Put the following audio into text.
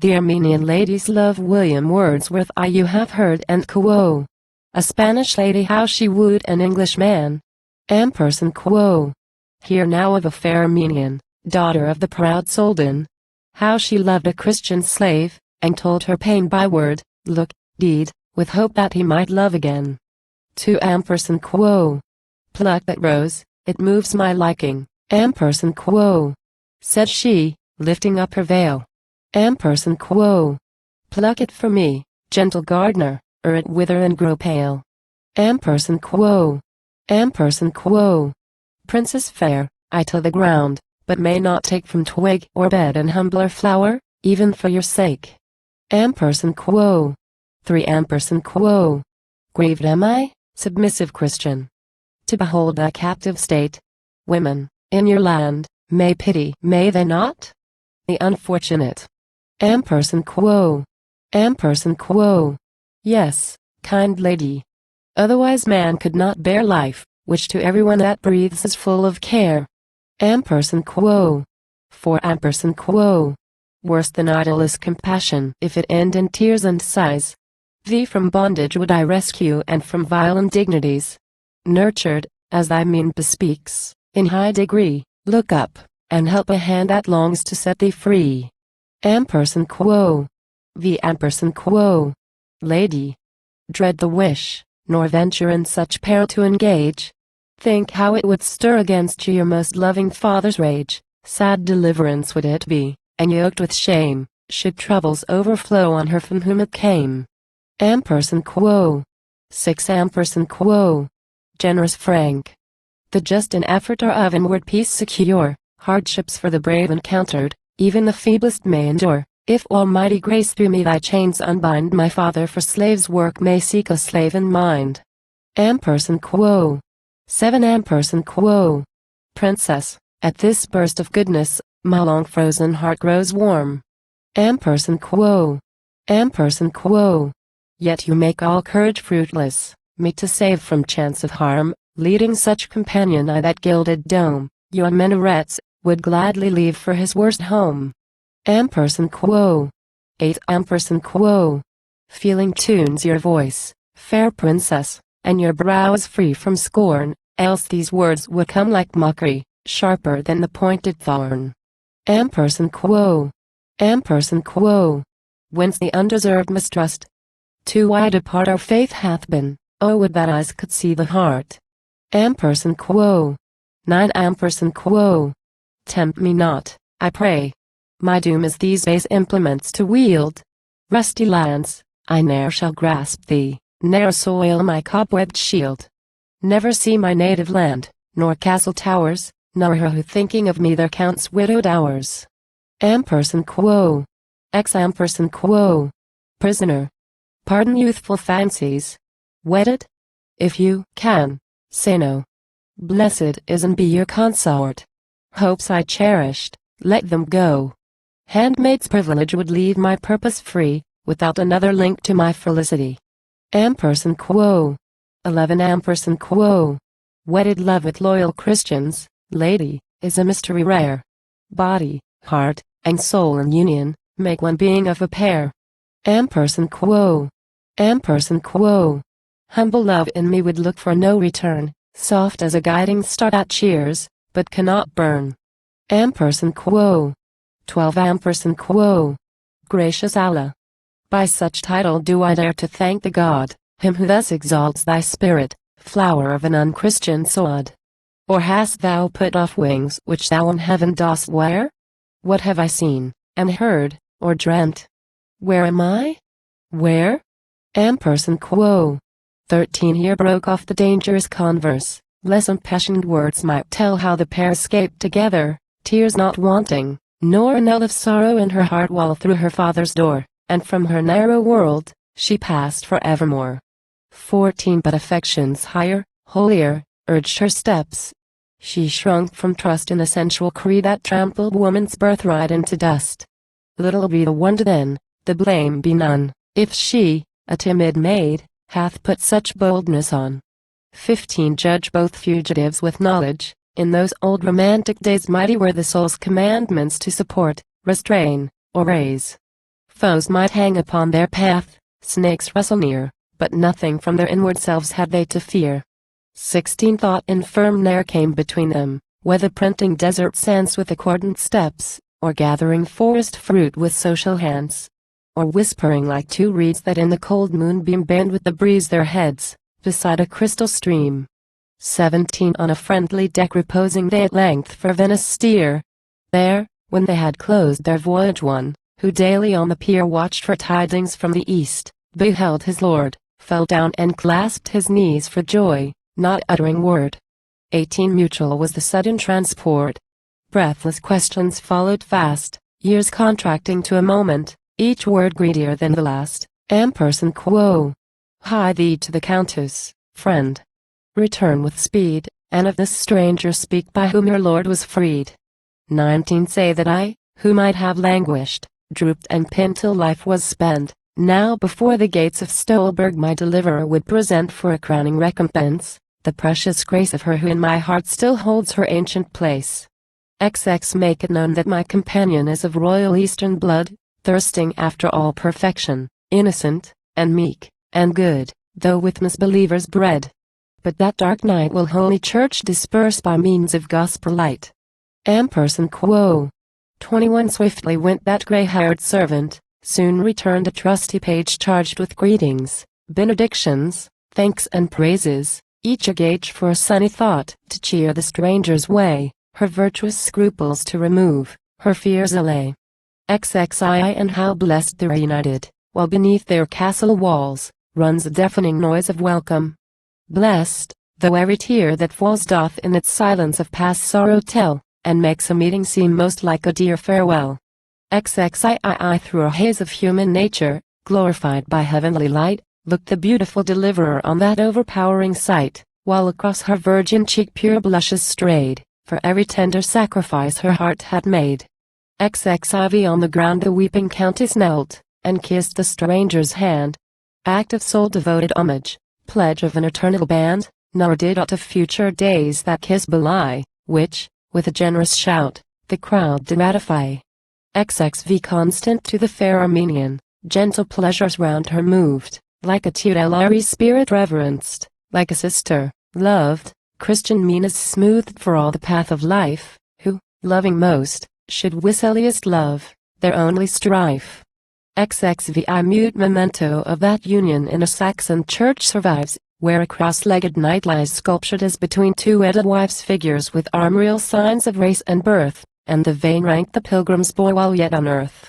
The Armenian ladies love William Wordsworth, you have heard, and quo. A Spanish lady how she wooed an English man. Quo. Hear now of a fair Armenian, daughter of the proud Soldan. How she loved a Christian slave, and told her pain by word, look, deed, with hope that he might love again. Quo. Pluck that rose, it moves my liking. Quo. Said she, lifting up her veil. Quo. Pluck it for me, gentle gardener, or it wither and grow pale. Quo. Quo. Princess fair, I till the ground, but may not take from twig or bed an humbler flower, even for your sake. Quo. 3. Quo. Grieved am I, submissive Christian, to behold thy captive state. Women, in your land, may pity, may they not? The unfortunate. Quo. Quo. Yes, kind lady. Otherwise man could not bear life, which to everyone that breathes is full of care. Quo. 4. Quo. Worse than idle is compassion, if it end in tears and sighs. Thee from bondage would I rescue, and from vile indignities. Nurtured, as thy mien bespeaks, in high degree, look up, and help a hand that longs to set thee free. Quo. Quo. Lady. Dread the wish, nor venture in such peril to engage. Think how it would stir against you your most loving father's rage. Sad deliverance would it be, and yoked with shame, should troubles overflow on her from whom it came. Quo. 6. Quo. Generous frank. The just in effort are of inward peace secure. Hardships for the brave encountered, even the feeblest may endure. If almighty grace through me thy chains unbind, my father for slave's work may seek a slave in mind. Quo. 7. Quo. Princess, at this burst of goodness, my long frozen heart grows warm. Quo. Quo. Yet you make all courage fruitless, me to save from chance of harm, leading such companion I that gilded dome, your minarets, would gladly leave for his worst home. Quo. 8. Quo. Feeling tunes your voice, fair princess, and your brow is free from scorn, else these words would come like mockery, sharper than the pointed thorn. Quo. Quo. Whence the undeserved mistrust? Too wide apart our faith hath been, oh would that eyes could see the heart. Quo. 9. Quo. Tempt me not, I pray. My doom is these base implements to wield. Rusty lance, I ne'er shall grasp thee, ne'er soil my cobwebbed shield. Never see my native land, nor castle towers, nor her who thinking of me there counts widowed hours. Quo. X. Quo. Prisoner. Pardon youthful fancies. Wedded? If you can, say no. Blessed is and be your consort. Hopes I cherished, let them go. Handmaid's privilege would leave my purpose free, without another link to my felicity. Quo. 11. Quo. Wedded love with loyal Christians, lady, is a mystery rare. Body, heart, and soul in union, make one being of a pair. Quo. Quo. Humble love in me would look for no return, soft as a guiding star that cheers, but cannot burn. Quo. 12. Quo. Gracious Allah. By such title do I dare to thank the God, him who thus exalts thy spirit, flower of an unchristian sod. Or hast thou put off wings which thou in heaven dost wear? What have I seen, and heard, or dreamt? Where am I? Where? Quo. 13. Here broke off the dangerous converse, lest impassioned words might tell how the pair escaped together, tears not wanting, nor a knell of sorrow in her heart while through her father's door, and from her narrow world, she passed for evermore. 14. But affections higher, holier, urged her steps. She shrunk from trust in a sensual creed that trampled woman's birthright into dust. Little be the wonder then, the blame be none, if she, a timid maid, hath put such boldness on. 15. Judge both fugitives with knowledge. In those old romantic days mighty were the soul's commandments to support, restrain, or raise. Foes might hang upon their path, snakes rustle near, but nothing from their inward selves had they to fear. 16 Thought infirm ne'er came between them, whether printing desert sands with accordant steps, or gathering forest fruit with social hands, or whispering like two reeds that in the cold moonbeam bend with the breeze their heads, beside a crystal stream. 17 On a friendly deck reposing they at length for Venice steer. There, when they had closed their voyage, one, who daily on the pier watched for tidings from the east, beheld his lord, fell down and clasped his knees for joy, not uttering word. 18 Mutual was the sudden transport. Breathless questions followed fast, years contracting to a moment, each word greedier than the last. Ampersand quo. Hie thee to the countess, friend. Return with speed, and of this stranger speak by whom your lord was freed. 19 Say that I, who might have languished, drooped and pined till life was spent, now before the gates of Stolberg my deliverer would present for a crowning recompense, the precious grace of her who in my heart still holds her ancient place. XX Make it known that my companion is of royal Eastern blood, thirsting after all perfection, innocent, and meek, and good, though with misbelievers bred. But that dark night will Holy Church disperse by means of gospel light. Ampersand quo. 21 Swiftly went that gray-haired servant, soon returned a trusty page charged with greetings, benedictions, thanks and praises, each a gauge for a sunny thought to cheer the stranger's way, her virtuous scruples to remove, her fears allay. XXII And how blessed they're united, while beneath their castle walls, runs a deafening noise of welcome. Blessed, though every tear that falls doth in its silence of past sorrow tell, and makes a meeting seem most like a dear farewell. XXII Through a haze of human nature, glorified by heavenly light, looked the beautiful deliverer on that overpowering sight, while across her virgin cheek pure blushes strayed, for every tender sacrifice her heart had made. XXIV On the ground the weeping countess knelt, and kissed the stranger's hand. Act of soul-devoted homage, pledge of an eternal band, nor did aught of future days that kiss belie, which, with a generous shout, the crowd did ratify. XXV Constant to the fair Armenian, gentle pleasures round her moved, like a tutelary spirit reverenced, like a sister, loved, Christian meanness smoothed for all the path of life, who, loving most, should wisseliest love, their only strife. XXVI Mute memento of that union in a Saxon church survives, where a cross-legged knight lies sculptured as between two Edelweiss figures with armorial signs of race and birth, and the vain rank the pilgrim's boy while yet on earth.